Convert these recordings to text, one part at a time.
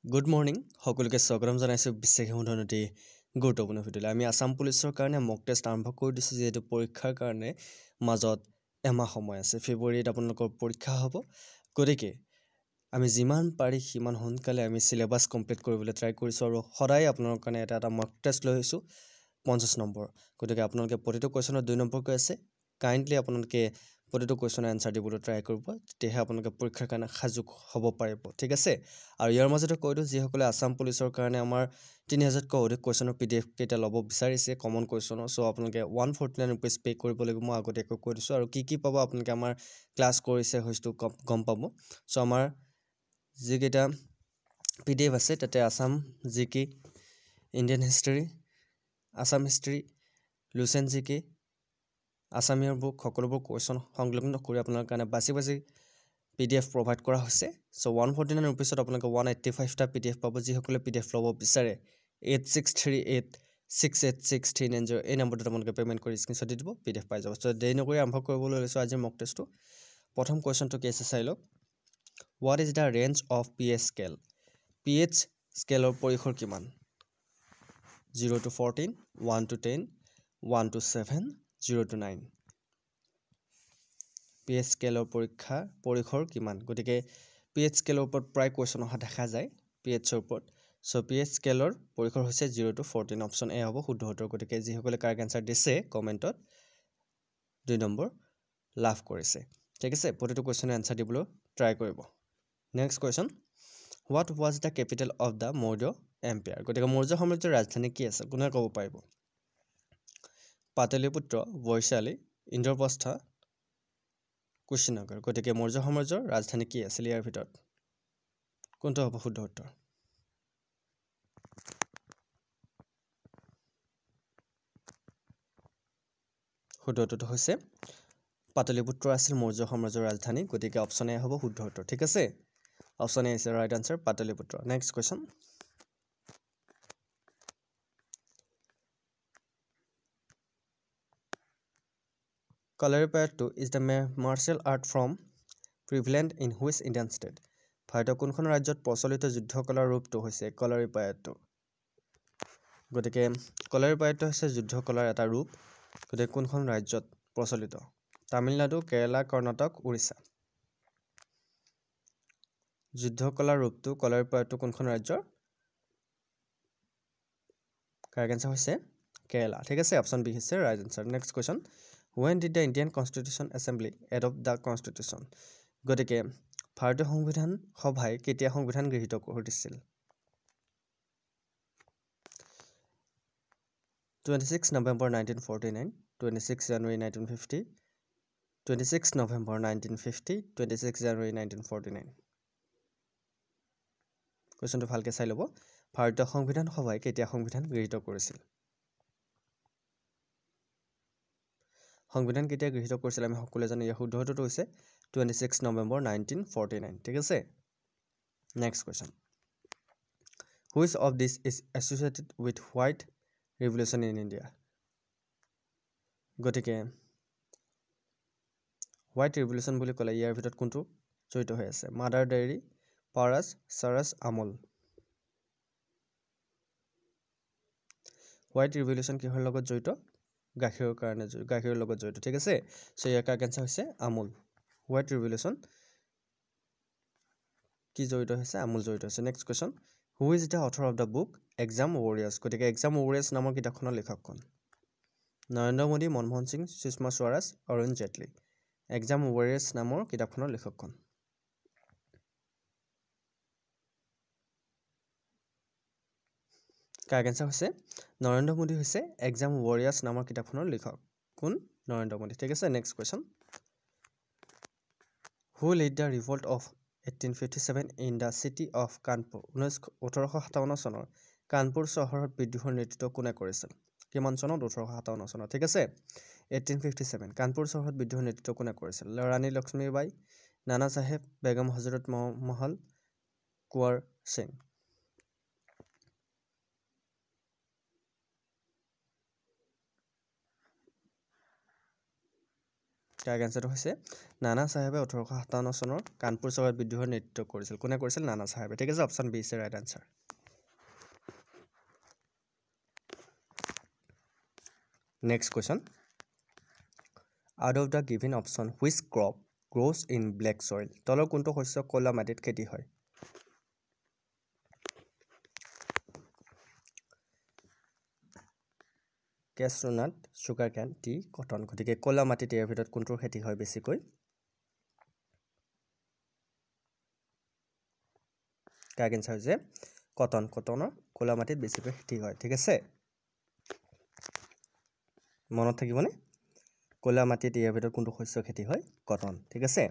Good morning সকলোকে স্বাগতম জনাইছোঁ বিশেষ উন্নতি গুৰুত্বপূৰ্ণ ভিডিঅ'লৈ আমি আসাম পুলিচৰ কাৰণে মক টেষ্ট আৰম্ভ কৰি দিছোঁ যিহেতু পৰীক্ষাৰ কাৰণে মাজত এমাহ সময় আছে ফেব্ৰুৱাৰীত আপোনালোকৰ পৰীক্ষা হ'ব গতিকে আমি যিমান পাৰি সিমান সোনকালে আমি সিলেবাস কমপ্লিট কৰিবলৈ ট্ৰাই কৰিছোঁ আৰু সদায় আপোনালোকৰ কাৰণে এটা মক টেষ্ট লৈ আহিছোঁ 50 নম্বৰ গতিকে আপোনালোকে প্ৰতিটো কোৱেশ্যনৰ 2 নম্বৰকৈ আছে কাইণ্ডলি আপোনালোকে প্ৰতিটো কোৱেশ্যনৰ এনসাৰ দিবলৈ ট্ৰাই কৰিব তেতিয়াহে আপোনালোকে পৰীক্ষাৰ কাৰণে সাজু হ'ব পাৰিব ঠিক আছে আৰু ইয়াৰ মাজতে কৈ দিওঁ যিসকলে আসাম পুলিচৰ কাৰণে আমাৰ 3000তকৈ অধিক কোৱেশ্যনৰ পিডিএফ কেইটা ল'ব বিচাৰিছে কমন কোৱেশ্যনৰ সো আপোনালোকে 149 ৰুপিজ পে কৰিব লাগিব মই আগতীয়াকৈ কৈ দিছোঁ আৰু কি পাব আপোনালোকে আমাৰ ক্লাছ কৰিছে হয়তো গম পাব সো আমাৰ যিকেইটা পিডিএফ আছে তাতে আসাম জিকে ইণ্ডিয়ান হিষ্টৰী আসাম হিষ্টৰী লুচেন জিকে আসামিয়াৰ বুক সকলোবোৰ কোৱেশ্যন সংলগ্ন কৰি আপোনালোকৰ কাৰণে বাছি পিডিএফ প্ৰভাইড কৰা হৈছে সো 149 ৰুপিছত আপোনালোকে 185 টা পিডিএফ পাব যিসকলে পিডিএফ ল'ব বিচাৰে 8638686390 এই নম্বৰটোত আপোনালোকে পেমেন্ট কৰি স্ক্ৰীনশ্বট দি দিব পিডিএফ পাই যাব সো দেৰি নকৰি আৰম্ভ কৰিবলৈ লৈছোঁ আজিৰ মক টেষ্টটো প্ৰথম কোৱেশ্যনটো কি আছে চাই লওক what is the range of pH scale pH স্কেলৰ পৰিসৰ কিমান 0 to 14 1 to 10 1 to 7 0 to 9 pH স্কেলৰ পৰিসৰ কিমান গতিকে পিএইচ স্কেলৰ ওপৰত প্ৰায় কোৱেশ্যন অহা দেখা যায় পিএইচৰ ওপৰত সো পিএইচ স্কেলৰ পৰিসৰ হৈছে 0 to 14 অপচন এ হ'ব শুদ্ধ উত্তৰ গতিকে যিসকলে কাৰেক্ট আনসাৰ দিছে কমেন্টত 2 নম্বৰ লাভ কৰিছে ঠিক আছে প্ৰতিটো কোৱেশ্যনৰ আনসাৰ দিবলৈ ট্ৰাই কৰিব next question what was the capital of the Maurya empire গতিকে মৌৰ্য সাম্ৰাজ্যৰ ৰাজধানী কি আছে কোনে ক'ব পাৰিব পাটলিপুত্ৰ বৈশালী ইন্দ্ৰপ্ৰস্থ কুশিনগৰ গতিকে মৌৰ্য সাম্ৰাজ্যৰ ৰাজধানী কি আছিল ইয়াৰ ভিতৰত কোনটো হ'ব শুদ্ধ উত্তৰ শুদ্ধ উত্তৰটো হৈছে পাটলিপুত্ৰ আছিল মৌৰ্য সাম্ৰাজ্যৰ ৰাজধানী গতিকে অপচন এ হ'ব শুদ্ধ উত্তৰ ঠিক আছে option A is right answer Pataliputra next question Kalaripayattu is the martial art from prevalent in which Indian state? ভাৰতৰ কোনখন ৰাজ্যত প্ৰচলিত যুদ্ধকলাৰ ৰূপটো হৈছে কলাৰিপায়াট্টু গতিকে কলাৰিপায়াট্টু হৈছে যুদ্ধকলাৰ এটা ৰূপ গতিকে কোনখন ৰাজ্যত প্ৰচলিত তামিলনাডু কেৰালা কৰ্ণাটক উৰিষ্যা যুদ্ধকলাৰ ৰূপটো কলাৰিপায়াট্টু কোনখন ৰাজ্যৰ কাৰেক্ট আনসাৰ হৈছে কেৰালা ঠিক আছে অপচন বি হৈছে right answer next question When did the Indian Constitution Assembly adopt the Constitution? গতিকে ভাৰতীয় সংবিধান সভাই কেতিয়া সংবিধান গৃহীত কৰিছিল 26 November 1949 26 January 1950 26 November 1950 26 January 1949 কোৱেশ্যনটো ভালকৈ চাই ল'ব ভাৰতীয় সংবিধান সভাই কেতিয়া সংবিধান গৃহীত কৰিছিল সংবিধান কেতিয়া গৃহীত কৰিছিল আমি সকলোৱে জানো ইয়াৰ শুদ্ধ উত্তৰটো হৈছে 26 নৱেম্বৰ 1949 ঠিক আছে next question which of this is associated with white revolution in India গতিকে হোৱাইট ৰিভলিউশ্যন বুলি ক'লে ইয়াৰ ভিতৰত কোনটো জড়িত হৈ আছে Mother Dairy Paras Saras Amul white revolution কিহৰ লগত জড়িত গাখীৰৰ লগত জড়িত ঠিক আছে সো ইয়াৰ কাৰেক্ট আনসাৰ হৈছে আমুল হোৱাইট ৰিভলিউশ্যন কি জড়িত হৈছে আমুল জড়িত হৈছে next question who is the author of the book Exam Warriors গতিকে এক্সাম ৱাৰিয়াৰ্ছ নামৰ কিতাপখনৰ লেখকখন নৰেন্দ্ৰ মোদী মনমোহন সিং সুষমা স্বৰাজ অৰুণ জেটলী এক্সাম ৱাৰিয়াৰ্ছ নামৰ কিতাপখনৰ লেখকখন কাৰেক্ট আনসাৰ হৈছে নৰেন্দ্ৰ মোদী হৈছে এক্সাম ৱাৰিয়াৰ্ছ নামৰ কিতাপখনৰ লেখক কোন নৰেন্দ্ৰ মোদী ঠিক আছে next question who lead the revolt of 1857 in the city of Kanpur 1857 চনৰ কানপুৰ চহৰত বিদ্ৰোহৰ নেতৃত্ব কোনে কৰিছিল কিমান চনত 1857 চনত ঠিক আছে 1857 কানপুৰ চহৰত বিদ্ৰোহৰ নেতৃত্ব কোনে কৰিছিল ৰাণী লক্ষ্মীবাই নানা চাহেব বেগম হজৰত মহল কুঁৱাৰ সিং কাৰেক্ট এনচাৰটো হৈছে নানা চাহেবে 1857 চনৰ কানপুৰ চহৰত বিদ্ৰোহৰ নেতৃত্ব কৰিছিল কোনে কৰিছিল নানা চাহেবে ঠিক আছে option B is the right answer next question out of the given option which crop grows in black soil তলৰ কোনটো শস্য ক'লা মাটিত খেতি হয় cashew nut sugar cane tea cotton গতিকে ক'লা মাটিত ইয়াৰ ভিতৰত কোনটোৰ খেতি হয় বেছিকৈ কাৰেক্ট এনচাৰ হৈছে কটনৰ ক'লা মাটিত বেছিকৈ খেতি হয় ঠিক আছে মনত থাকিবনে ক'লা মাটিত ইয়াৰ ভিতৰত কোনটো শস্য খেতি হয় কটন ঠিক আছে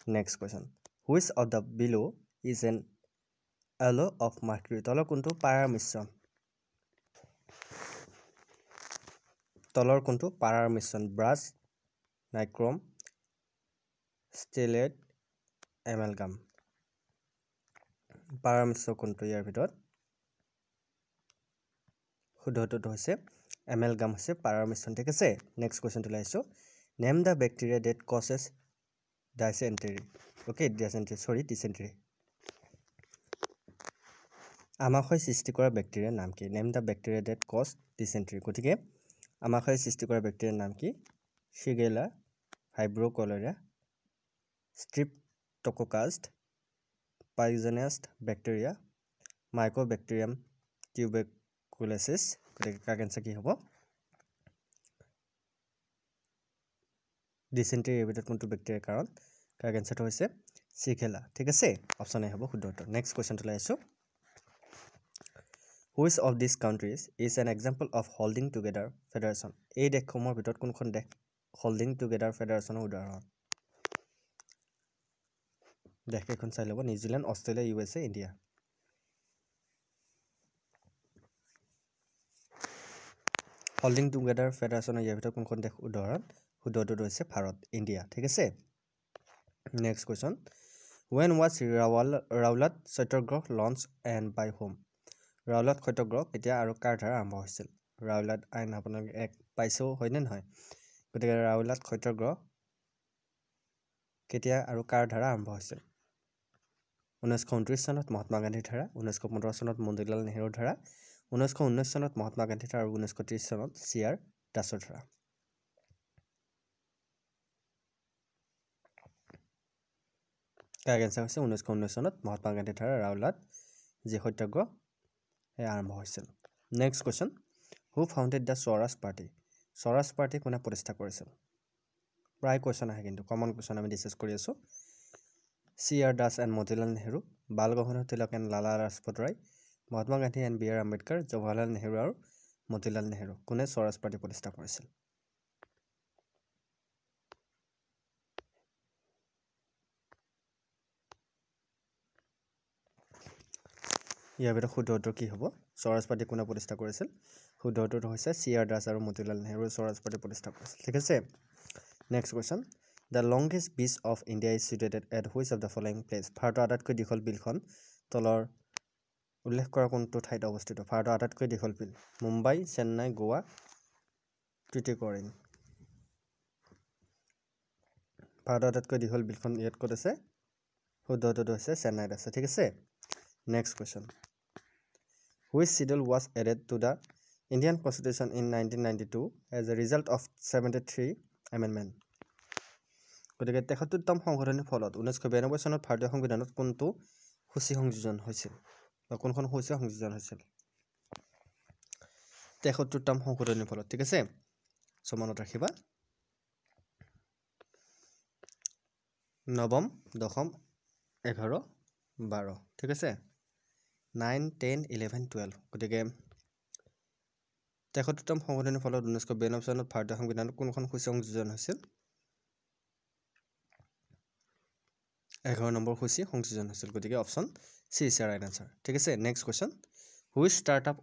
next question which of the বিলো ইজ এন এলো অফ মাৰ্কুৰী তলৰ কোনটো পাৰাৰ মিশ্ৰণ তলৰ কোনটো পাৰাৰ মিশ্ৰণ ব্ৰাছ নাইক্ৰম ষ্টেলেট এমেলগাম পাৰাৰ মিশ্ৰণ কোনটো ইয়াৰ ভিতৰত শুদ্ধটো হৈছে এমেলগাম হৈছে পাৰাৰ মিশ্ৰণ ঠিক আছে নেক্সট কোৱেশ্চনটো লাইছো name the bacteria that causes dysentery okay dysentery আমাশয় সৃষ্টি কৰা বেক্টেৰিয়াৰ নাম কি name the bacteria that cause dysentery গতিকে আমাশয় সৃষ্টি কৰা বেক্টেৰিয়াৰ নাম কি shigella hydro cholera streptococcus pyogenes bacteria mycobacterium tuberculosis গতিকে কাৰেক্ট আনসাৰ কি হ'ব dysentery এৰ ভিতৰত কোনটো বেক্টেৰিয়াৰ কাৰণ কাৰেক্ট আনসাৰটো হৈছে শিগেলা ঠিক আছে অপচন এ হ'ব শুদ্ধ উত্তৰ নেক্সট কোৱেশ্চনটো লাইছো Which of these countries is an example of holding together federation? এই দেশসমূহৰ ভিতৰত কোনখন দেশ holding together federation উদাহৰণ দেশ এখন চাই লব New Zealand Australia USA India holding together federation ইয়াৰ ভিতৰত কোনখন দেশ উদাহৰণ শুদ্ধটো হৈছে ভাৰত ইন্ডিয়া ঠিক আছে next question when was Rowlatt satyagraha launched and by whom ৰাউলাট সত্যাগ্ৰহ কেতিয়া আৰু কাৰ দ্বাৰা আৰম্ভ হৈছিল ৰাউলাট আইন আপোনালোকে এক পাইছো হয় নে নহয় গতিকে ৰাউলাট সত্যাগ্ৰহ কেতিয়া আৰু কাৰ দ্বাৰা আৰম্ভ হৈছিল 1929 চনত মহাত্মা গান্ধীৰ দ্বাৰা 1915 চনত মন্দিলাল নেহৰুৰ দ্বাৰা 1919 চনত মহাত্মা গান্ধীৰ দ্বাৰা আৰু 1930 চনত চিআৰ দাসৰ দ্বাৰা কাৰেক্ট আনসাৰ হৈছে 1919 চনত মহাত্মা গান্ধীৰ দ্বাৰা ৰাউলাট যি সত্যাগ্ৰহ আৰম্ভ হৈছিল next question who founded the Swaraj party কোনে প্ৰতিষ্ঠা কৰিছিল প্ৰায় কোৱেশ্চন আহে কিন্তু কমন কোৱেশ্চন আমি ডিসকাস কৰি আছো C R Das and Motilal Nehru Bal Gangadhar Tilak and Lala Lajpat Rai Mahatma Gandhi and B R Ambedkar Jawaharlal Nehru আৰু মতিলাল নেহৰু কোনে স্বৰাজ পাৰ্টি প্ৰতিষ্ঠা কৰিছিল ইয়াৰ ভিতৰত শুদ্ধ উত্তৰ কি হ'ব স্বৰাজ পাৰ্টি কোনে প্ৰতিষ্ঠা কৰিছিল শুদ্ধ উত্তৰটো হৈছে চিআৰ দাস আৰু মতিলাল নেহৰু স্বৰাজ পাৰ্টি প্ৰতিষ্ঠা কৰিছিল ঠিক আছে next question the longest beach of India is situated at which of the following place ভাৰতৰ আটাইতকৈ দীঘল বিলখন তলৰ উল্লেখ কৰা কোনটো ঠাইত অৱস্থিত ভাৰতৰ আটাইতকৈ দীঘল বিল মুম্বাই চেন্নাই গোৱা টুটিকৰিন ভাৰতৰ আটাইতকৈ দীঘল বিলখন ইয়াত ক'ত আছে শুদ্ধ উত্তৰটো হৈছে চেন্নাইত আছে ঠিক আছে next question Which schedule was added to the Indian Constitution in 1992 as a result of 73 amendment? গতিকে 73তম সংশোধনীৰ ফলত 1992 চনত ভাৰতীয় সংবিধানত কোনটো সূচী সংযোজন হৈছিল বা কোনখন সূচী সংযোজন হৈছিল 73তম সংশোধনীৰ ফলত ঠিক আছে সমানত ৰাখিবা নৱম দশম 11 12 ঠিক আছে 9 10 11 12 গতিকে 73তম সংশোধনীৰ ফলত 1992 চনত ভাৰতীয় সংবিধানত কোনখন সূচী সংযোজন হৈছিল 11 নম্বৰ সূচী সংযোজন হৈছিল গতিকে option C is right answer ঠিক আছে next question which startup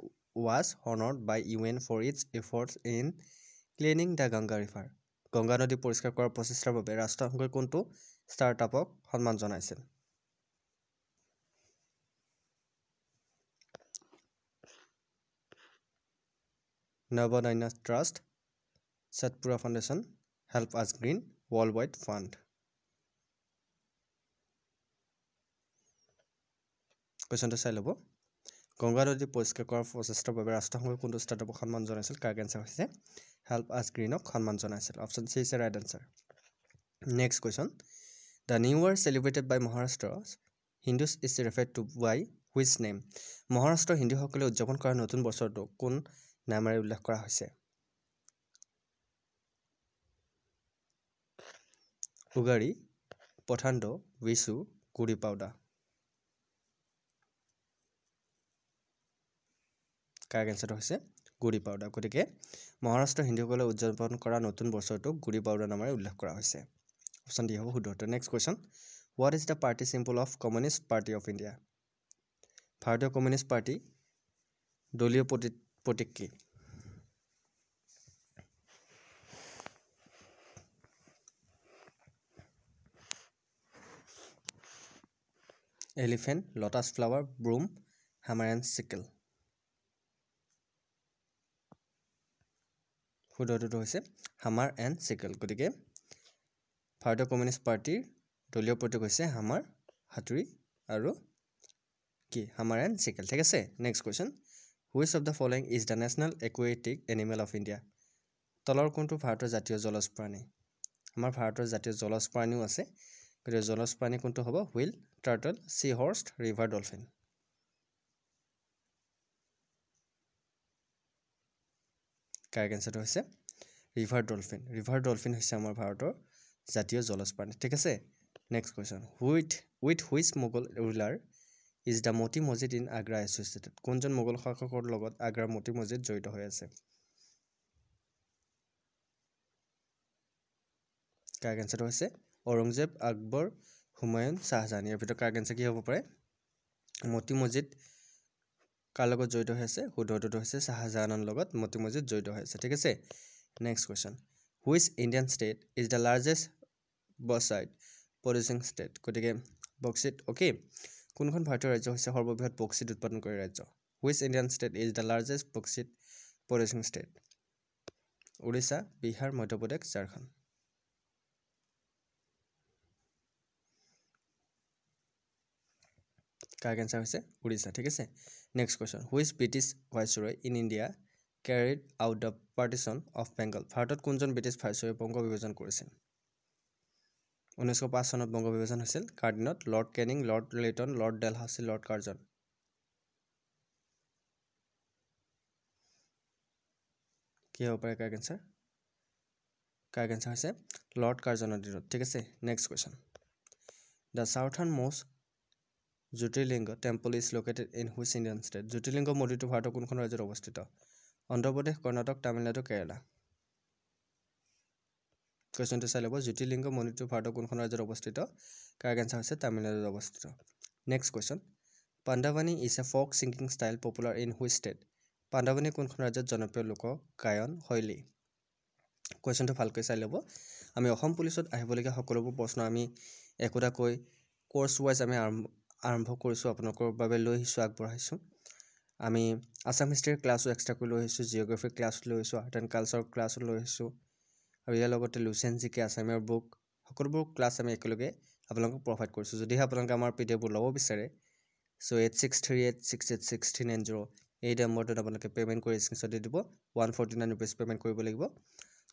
was honored by UN for its efforts in cleaning the Ganga river Ganga নদী পৰিষ্কাৰ কৰাৰ প্ৰচেষ্টাৰ বাবে ৰাষ্ট্ৰসংঘই কোনটো ষ্টাৰ্টআপক সন্মান জনাইছিল নৱনয়না trust Satpura foundation help us green Worldwide Fund. কুৱেশ্যনটো চাই ল'ব গংগা নদী পৰিষ্কাৰ কৰাৰ প্ৰচেষ্টাৰ বাবে ৰাষ্ট্ৰসংঘই কোনটো ষ্টাৰ্টআপক সন্মান জনাইছিল কাৰেক্ট এনচাৰ হৈছে হেল্প আছ গ্ৰীণক সন্মান জনাইছিল option C is right answer next question the new year celebrated by Maharashtra Hindus is referred to by which name মহাৰাষ্ট্ৰৰ হিন্দুসকলে উদযাপন কৰা নতুন বছৰটো কোন নামেৰে উল্লেখ কৰা হৈছে উগাড়ি পথাণ্ড বিশু গুড়ি পাউডা কাৰেক্ট এনচাৰটো হৈছে গুড়ি পাউডা গতিকে মহাৰাষ্ট্ৰৰ হিন্দুসকলে উদযাপন কৰা নতুন বছৰটোক গুড়ি পাউডা নামেৰে উল্লেখ কৰা হৈছে অপশ্যন ডি হ'ব শুদ্ধ উত্তৰ next question what is the party symbol of Communist Party of India ভাৰতীয় কমিউনিষ্ট পাৰ্টি দলীয় প্ৰতীক কি elephant lotus flower broom hammer and sickle শুদ্ধটো হৈছে হামাৰ এণ্ড চিকেল গতিকে ভাৰতীয় কমিউনিষ্ট পাৰ্টিৰ দলীয় প্ৰতীক হৈছে হামাৰ হাতুৰি আৰু কি হামাৰ এণ্ড চিকেল ঠিক আছে next question which of the following is the national aquatic animal of India তলৰ কোনটো ভাৰতৰ জাতীয় জলজ প্ৰাণী আমাৰ ভাৰতৰ জাতীয় জলজ প্ৰাণীও আছে গতিকে জলজ প্ৰাণী কোনটো হ'ব whale turtle sea horse river dolphin correct এনচাৰটো হৈছে ৰিভাৰ ডলফিন হৈছে আমাৰ ভাৰতৰ জাতীয় জলজ প্ৰাণী ঠিক আছে next question with which Mughal ruler is the Moti Masjid in Agra associated কোনজন মোগল শাসকৰ লগত আগ্ৰাৰ মতি মছজিদ জড়িত হৈ আছে কাৰেক্ট এনচাৰটো হৈছে ঔৰংজেব আকবৰ হুমায়ুন শ্বাহজাহান ইয়াৰ ভিতৰত কাৰেক্ট এনচাৰ কি হ'ব পাৰে মতি মছজিদ কাৰ লগত জড়িত হৈ আছে শুদ্ধটো হৈছে শ্বাহজাহানৰ লগত মতি মছজিদ জড়িত হৈ আছে ঠিক আছে next question which Indian state is the largest bauxite producing state গতিকে বক্সিট অ'কে কোনখন ভাৰতীয় ৰাজ্য হৈছে সৰ্ববৃহৎ বক্সিট উৎপাদনকাৰী ৰাজ্য which Indian state is the largest বক্সিট producing state Orissa Bihar Madhya Pradesh Jharkhand correct answer হৈছে উৰিষ্যা ঠিক আছে next question which British viceroy in India carried out the partition of Bengal ভাৰতত কোনজন ব্ৰিটিছ ভাইচৰয়ে বংগ বিভাজন কৰিছিল 1905 চনত বংগ বিভাজন হৈছিল কাৰ দিনত lord Canning lord Lytton lord Dalhousie lord Curzon কি হ'ব পাৰে কাৰেক্ট এনচাৰ হৈছে লৰ্ড কাৰ্জনৰ দিনত ঠিক আছে next question the southern most jyotirlinga temple is located in which Indian state jyotirlinga মন্দিৰটো ভাৰতৰ কোনখন ৰাজ্যত অৱস্থিত অন্ধ্ৰপ্ৰদেশ কৰ্ণাটক তামিলনাডু কেৰালা কুৱেশ্যনটো চাই ল'ব জ্যোতিৰ্লিংগ মন্দিৰটো ভাৰতৰ কোনখন ৰাজ্যত অৱস্থিত কাৰেক্ট এনচাৰ হৈছে তামিলনাডুত অৱস্থিত next question Pandavani is a folk singing style popular in which state Pandavani কোনখন ৰাজ্যত জনপ্ৰিয় লোক গায়ন শৈলী কুৱেশ্যনটো ভালকৈ চাই ল'ব আমি অসম পুলিচত আহিবলগীয়া সকলোবোৰ প্ৰশ্ন আমি একোটাকৈ কোৰ্চ ৱাইজ আমি আৰম্ভ কৰিছোঁ আপোনালোকৰ বাবে লৈ আহিছোঁ আগবঢ়াইছোঁ আমি আছাম হিষ্ট্ৰীৰ ক্লাছো এক্সট্ৰাকৈ লৈ আহিছোঁ জিঅ'গ্ৰাফিৰ ক্লাছ লৈ আহিছোঁ আৰ্ট এণ্ড কালচাৰৰ ক্লাছো লৈ আহিছোঁ আৰু ইয়াৰ লগতে লুচেন জি কে আছামীয়াৰ বুক সকলোবোৰ ক্লাছ আমি একেলগে আপোনালোকক প্ৰভাইড কৰিছোঁ যদিহে আপোনালোকে আমাৰ পিডিএফবোৰ ল'ব বিচাৰে চ' 8638686390 এই নম্বৰটোত আপোনালোকে পে'মেণ্ট কৰি স্ক্ৰীনশ্বট দি দিব 149 ৰুপিজ পে'মেণ্ট কৰিব লাগিব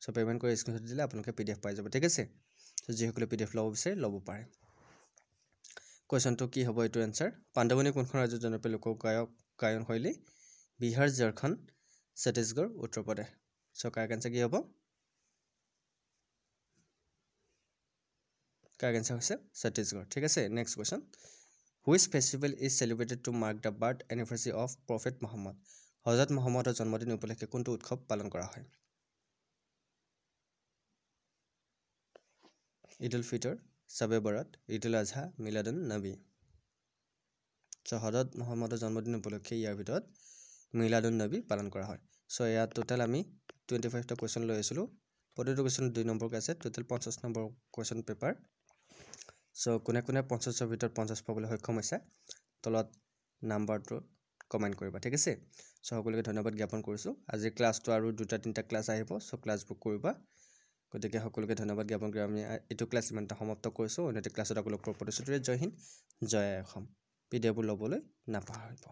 চ' পে'মেণ্ট কৰি স্ক্ৰীনশ্বট দিলে আপোনালোকে পিডিএফ পাই যাব ঠিক আছে চ' যিসকলে পিডিএফ ল'ব বিচাৰে ল'ব পাৰে কুৱেশ্যনটো কি হ'ব এইটো এনচাৰ পাণ্ডাৱানী কোনখন ৰাজ্যৰ জনপ্ৰিয় লোক গায়ন শৈলী বিহাৰ ঝাৰখণ্ড ছত্তীশগড় উত্তৰ প্ৰদেশ চ' কাৰেক্ট এনচাৰ কি হ'ব কাৰেক্ট এনচাৰ হৈছে ছত্তীশগড় ঠিক আছে next question which festival is celebrated to mark the birth anniversary of prophet Muhammad হজৰত মহম্মদৰ জন্মদিন উপলক্ষে কোনটো উৎসৱ পালন কৰা হয় ঈদ উল ফিতৰ চাবে বৰাত ঈদ উল আজহা মিলাদুন নবী চ' হজৰত মহম্মদৰ জন্মদিন উপলক্ষে ইয়াৰ ভিতৰত মিলাদুন নবী পালন কৰা হয় চ' ইয়াত টোটেল আমি 25টা কুৱেশ্যন লৈ আহিছিলোঁ প্ৰতিটো কুৱেশ্যন 2 নম্বৰকৈ আছে টোটেল 50 নম্বৰ কুৱেশ্যন পেপাৰ চ' কোনে 50ৰ ভিতৰত 50 পাবলৈ সক্ষম হৈছে তলত নাম্বাৰটো কমেণ্ট কৰিবা ঠিক আছে চ' সকলোকে ধন্যবাদ জ্ঞাপন কৰিছোঁ আজিৰ ক্লাছটো আৰু 2-3টা ক্লাছ আহিব চ' ক্লাছবোৰ কৰিবা গতিকে সকলোকে ধন্যবাদ জ্ঞাপন কৰি আমি এইটো ক্লাছ ইমানটা সমাপ্ত কৰিছোঁ। অন্য এটা ক্লাছত আপোনালোকৰ প্ৰতিশ্ৰুতিৰে জয় হিন্দ জয় অসম। ভিডিঅ'বোৰ ল'বলৈ নাপাহৰিব।